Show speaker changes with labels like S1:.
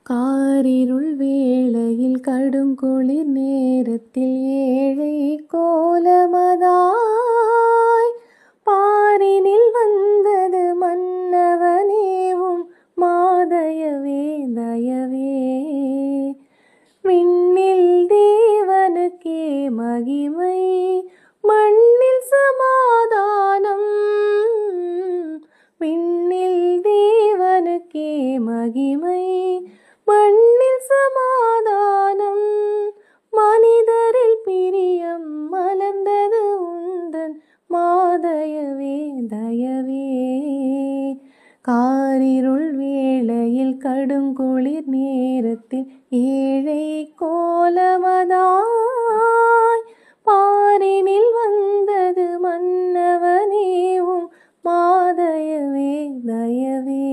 S1: காரிருள் வேளையில் கடுங்குளிர் நேரத்தில் ஏழை கோலமதாய் பாரினில் வந்தது மன்னவனேவும் மாதயவே தயவே. விண்ணில் தேவனுக்கே மகிமை, மண்ணில் சமாதானம். விண்ணில் தேவனுக்கே மகிமை, மண்ணில் சமாதானம். மனிதரில் பிரியம் மலர்ந்தது உந்தன் மாதயவே தயவே. காரிருள் வேளையில் கடுங்குளிர் நேரத்தில் ஏழை கோலமதாய் பாரினில் வந்தது மன்னவனேவும் மாதயவே தயவே.